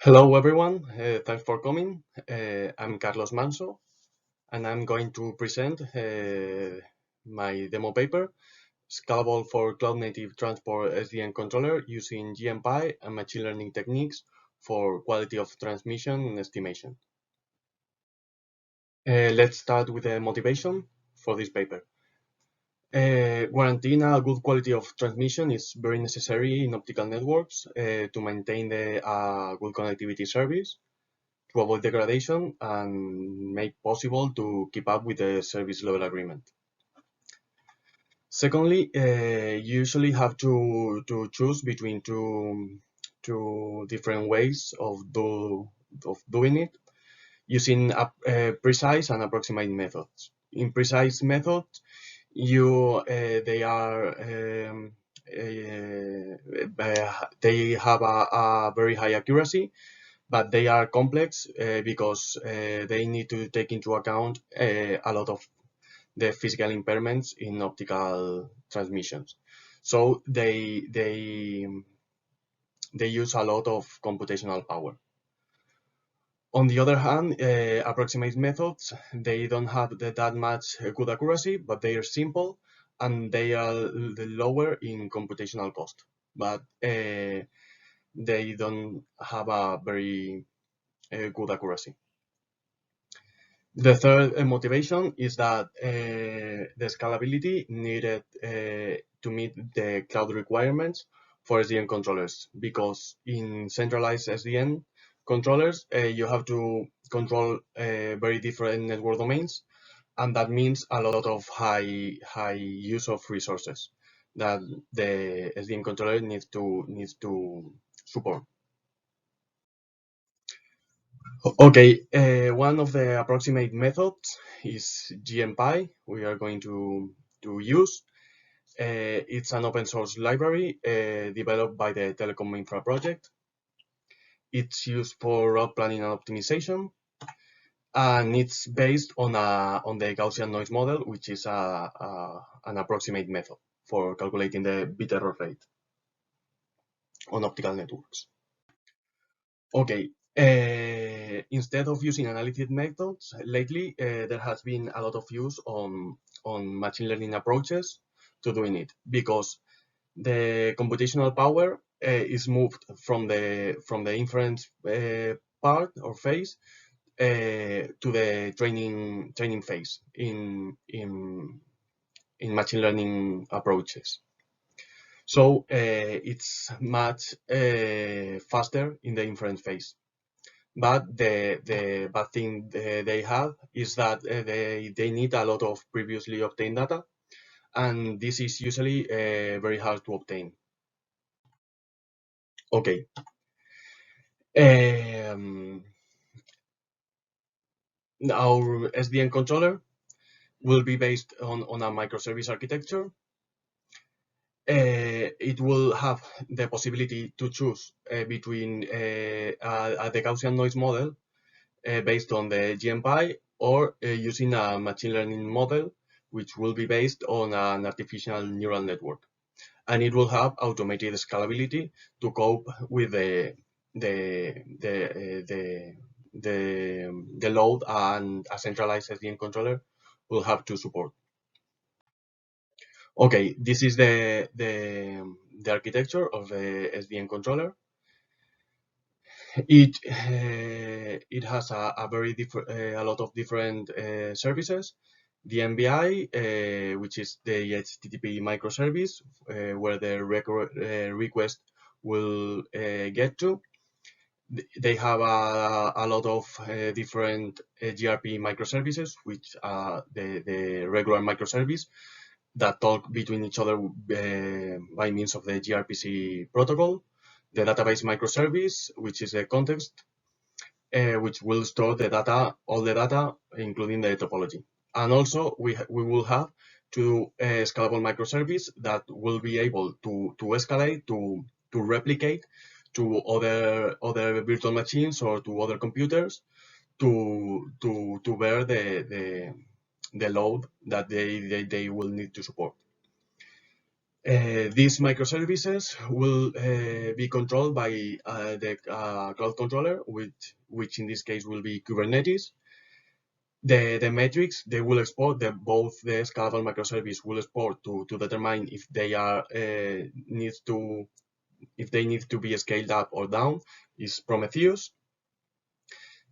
Hello everyone, thanks for coming. I'm Carlos Manso and I'm going to present my demo paper, Scalable for Cloud-native Transport SDN controller using Gmpi and machine learning techniques for quality of transmission and estimation. Let's start with the motivation for this paper. Guaranteeing a good quality of transmission is very necessary in optical networks to maintain the good connectivity service, to avoid degradation and make possible to keep up with the service level agreement. Secondly, you usually have to choose between two different ways of doing it using precise and approximate methods. In precise methods, they have a very high accuracy, but they are complex because they need to take into account a lot of the physical impairments in optical transmissions. So they use a lot of computational power. On the other hand, approximate methods, they don't have that much good accuracy, but they are simple and they are lower in computational cost. But they don't have a very good accuracy. The third motivation is that the scalability needed to meet the cloud requirements for SDN controllers, because in centralized SDN controllers, you have to control very different network domains, and that means a lot of high use of resources that the SDN controller needs to support. Okay, one of the approximate methods is GNPy. We are going to use. It's an open source library developed by the Telecom Infra project. It's used for route planning and optimization, and it's based on the Gaussian noise model, which is an approximate method for calculating the bit error rate on optical networks. Okay, instead of using analytic methods, lately there has been a lot of use on machine learning approaches to doing it, because the computational power is moved from the inference part or phase to the training phase in machine learning approaches. So it's much faster in the inference phase. But the bad thing they have is that they need a lot of previously obtained data, and this is usually very hard to obtain. Okay. Our SDN controller will be based on a microservice architecture. It will have the possibility to choose between the Gaussian noise model based on the GNPy, or using a machine learning model, which will be based on an artificial neural network. And it will have automated scalability to cope with the load and a centralized SDN controller will have to support. Okay, this is the architecture of the SDN controller. It has a lot of different services. The Gmpi, which is the HTTP microservice, where the request will get to. They have a lot of different gRP microservices, which are the regular microservice that talk between each other by means of the gRPC protocol. The database microservice, which is a context, which will store the data, all the data, including the topology. And also we will have two scalable microservice that will be able to escalate, to replicate to other virtual machines or to other computers to bear the load that they will need to support. These microservices will be controlled by the cloud controller, which in this case will be Kubernetes. The metrics they will export, both the scalable microservice will export to determine if they are if they need to be scaled up or down is Prometheus.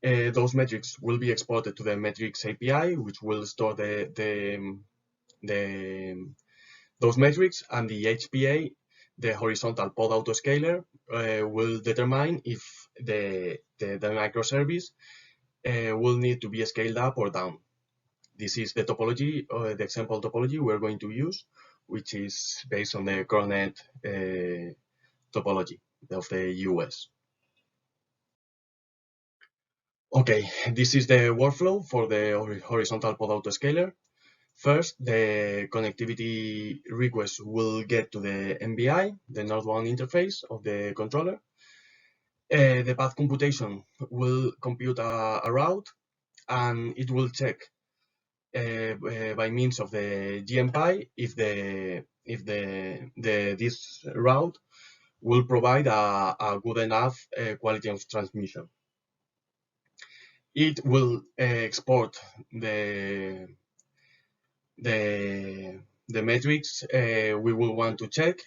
Those metrics will be exported to the metrics API, which will store those metrics, and the HPA, the horizontal pod autoscaler, will determine if the microservice will need to be scaled up or down. This is the topology, the example topology we're going to use, which is based on the coronet topology of the US. Okay, this is the workflow for the horizontal pod autoscaler. First, the connectivity request will get to the NBI, the Node1 interface of the controller. The path computation will compute a route, and it will check by means of the Gmpi if this route will provide a good enough quality of transmission. It will export the metrics we will want to check,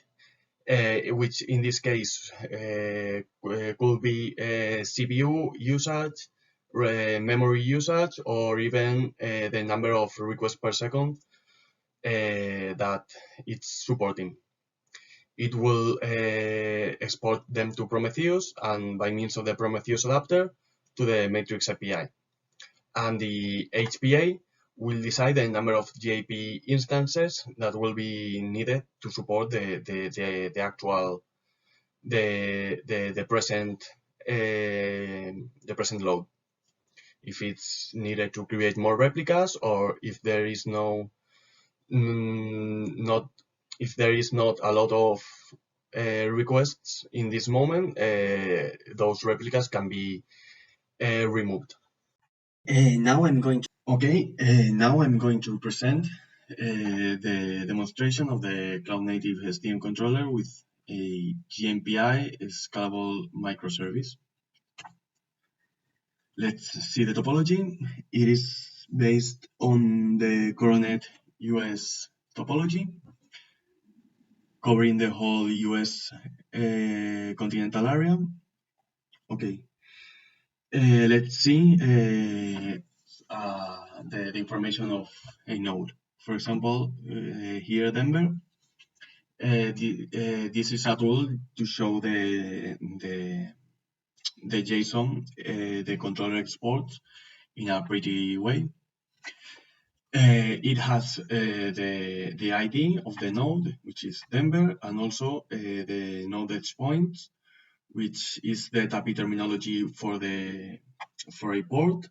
which in this case could be CPU usage, memory usage, or even the number of requests per second that it's supporting. It will export them to Prometheus, and by means of the Prometheus adapter to the Matrix API. And the HPA will decide the number of GAP instances that will be needed to support the actual the present load. If it's needed to create more replicas, or if there is not a lot of requests in this moment, those replicas can be removed. Now I'm going to present the demonstration of the Cloud-native SDN controller with a GNPy scalable microservice. Let's see the topology. It is based on the Coronet US topology, covering the whole US continental area. Okay. Let's see the information of a node. For example, here Denver. This is a tool to show the JSON the controller exports in a pretty way. It has the ID of the node, which is Denver, and also the node edge points, which is the TAPI terminology for a port.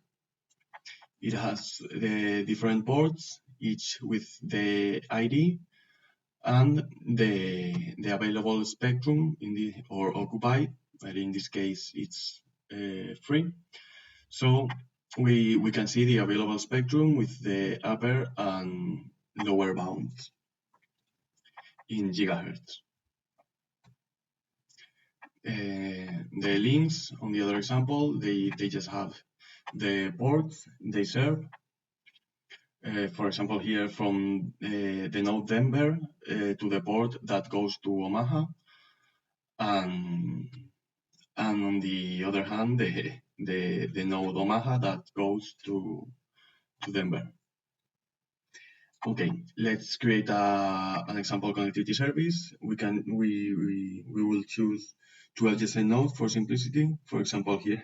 It has the different ports, each with the ID and the available spectrum or occupied, but in this case it's free. So we can see the available spectrum with the upper and lower bounds in gigahertz. The links on the other example, they just have the ports they serve. For example, here from the node Denver to the port that goes to Omaha, and on the other hand, the node Omaha that goes to Denver. Okay, let's create an example connectivity service. We will choose 2 adjacent nodes for simplicity. For example, here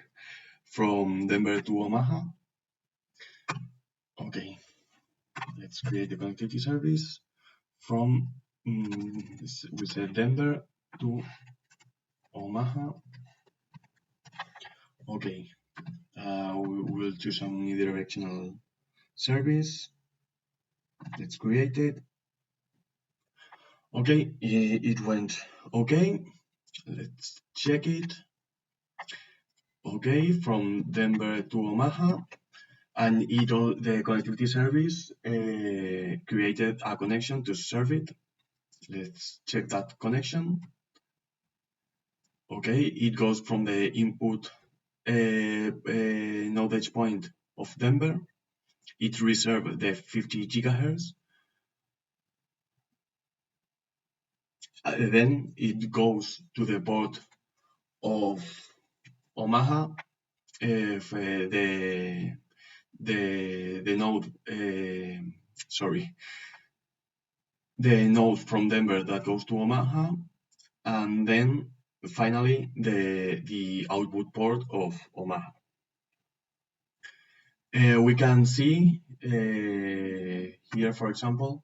from Denver to Omaha. Okay, let's create the connectivity service from we said Denver to Omaha. Okay, we will choose some unidirectional service. Let's create it. Okay, it went okay. Let's check it. Okay, from Denver to Omaha, and the connectivity service created a connection to serve it. Let's check that connection. Okay, it goes from the input node edge point of Denver. It reserves the 50 gigahertz. Then it goes to the port of Omaha. If the node, the node from Denver that goes to Omaha, and then finally the output port of Omaha. We can see here, for example,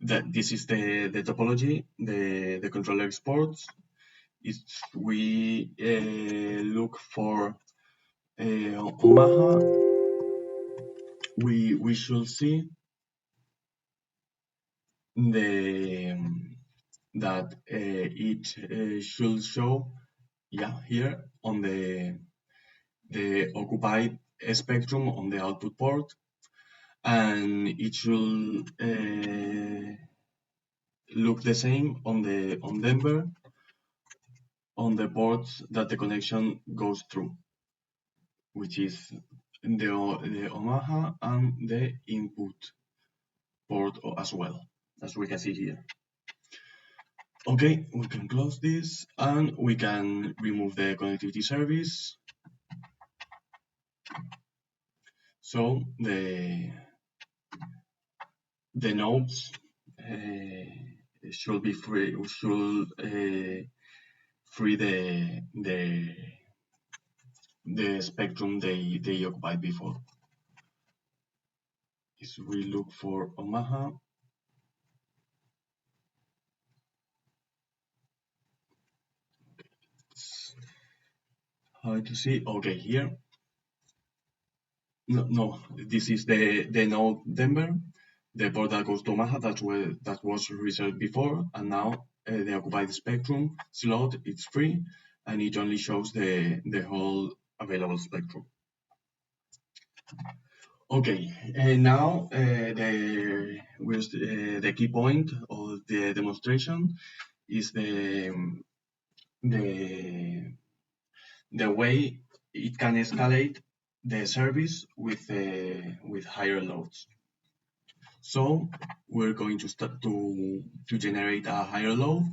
that this is the topology, the controller exports. If we look for Omaha, we should see the that it should show, yeah, here on the occupied spectrum on the output port, and it should look the same on Denver on the ports that the connection goes through, which is the Omaha and the input port as well, as we can see here. Okay, we can close this and we can remove the connectivity service. So the nodes should be free, should free the spectrum they occupied before. If we look for Omaha, it's hard to see. Okay, here. No, this is the node Denver, the port that goes to Omaha. That's where that was reserved before, and now the occupied spectrum slot it's free, and it only shows the whole available spectrum. Okay, and now the key point of the demonstration is the way it can escalate the service with higher loads. So we're going to start to generate a higher load.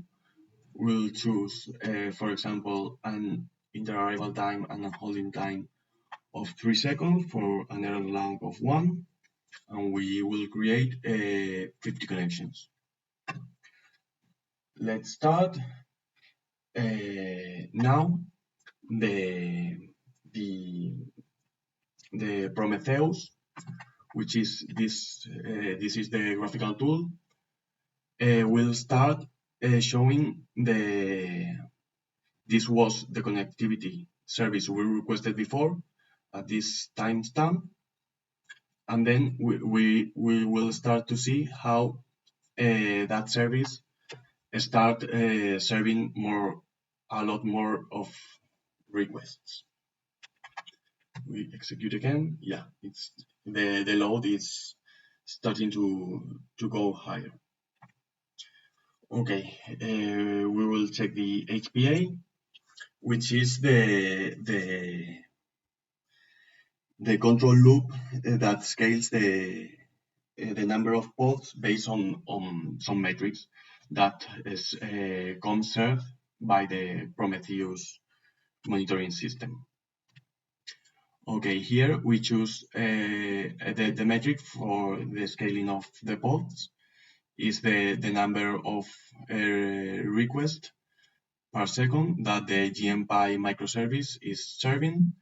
We'll choose, for example, an interarrival time and a holding time of 3 seconds for an error log of 1, and we will create 50 connections. Let's start. Now the Prometheus, which is this is the graphical tool, will start showing this was the connectivity service we requested before at this timestamp, and then we will start to see how that service start serving a lot more of requests. We execute again. Yeah, it's the load is starting to go higher. Okay, we will check the HPA, which is the control loop that scales the number of pods based on some metrics that is comes served by the Prometheus monitoring system. Okay, here we choose the metric for the scaling of the pods is the number of requests per second that the Gmpi microservice is serving.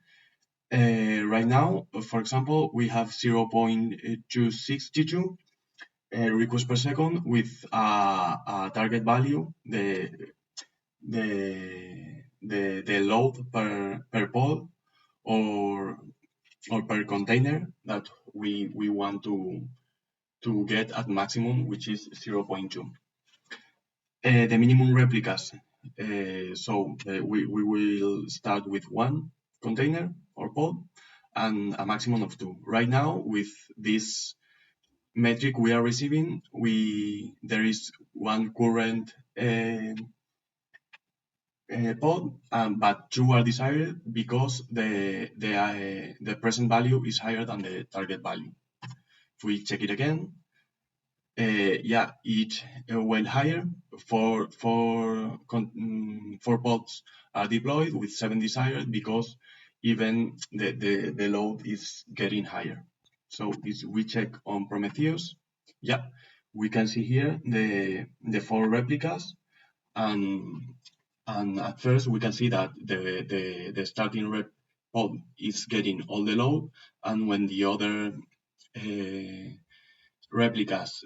Right now, for example, we have 0.262 requests per second with a target value, the load per pod or per container that we want to get at maximum, which is 0.2. The minimum replicas. We will start with 1 container or pod and a maximum of 2. Right now, with this metric we are receiving, there is one current pod, but two are desired because the present value is higher than the target value. If we check it again, yeah, it went higher. Four pods are deployed with 7 desired because even the load is getting higher. So if we check on Prometheus, yeah, we can see here the 4 replicas, and at first we can see that the starting rep pod is getting all the load, and when the other replicas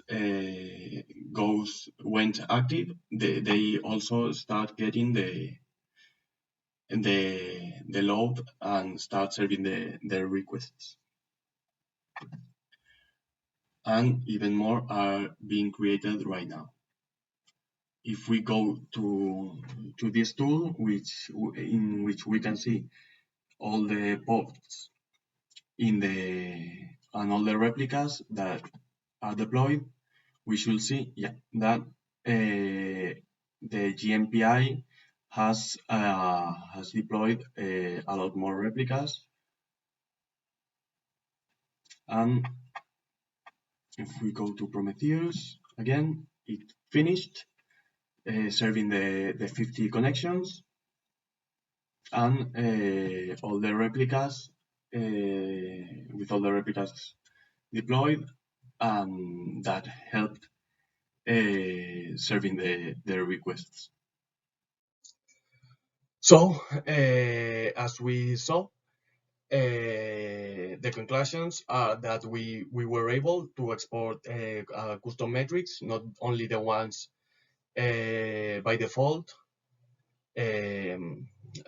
went active, they also start getting the load and start serving the requests. And even more are being created right now. If we go to this tool, in which we can see all the pods and all the replicas that are deployed, we should see, yeah, that the Gmpi has deployed a lot more replicas, and if we go to Prometheus again, it finished serving the 50 connections, and all the replicas with all the replicas deployed, and that helped serving the requests. So, as we saw, the conclusions are that we were able to export custom metrics, not only the ones by default,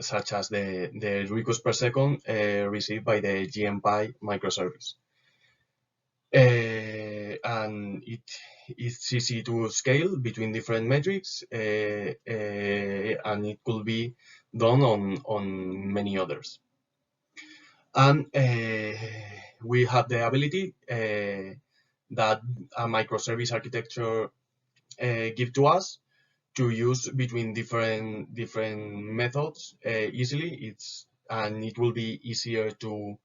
such as the request per second received by the Gmpi microservice. And it's easy to scale between different metrics, and it could be done on many others. And we have the ability that a microservice architecture give to us to use between different methods easily. And it will be easier to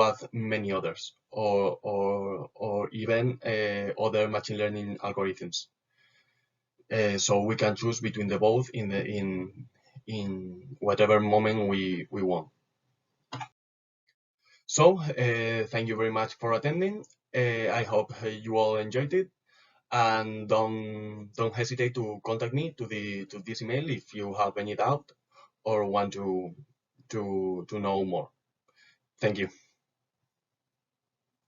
add many others, or even other machine learning algorithms. So we can choose between the both in whatever moment we want. So thank you very much for attending. I hope you all enjoyed it, and don't hesitate to contact me to this email if you have any doubt or want to know more. Thank you.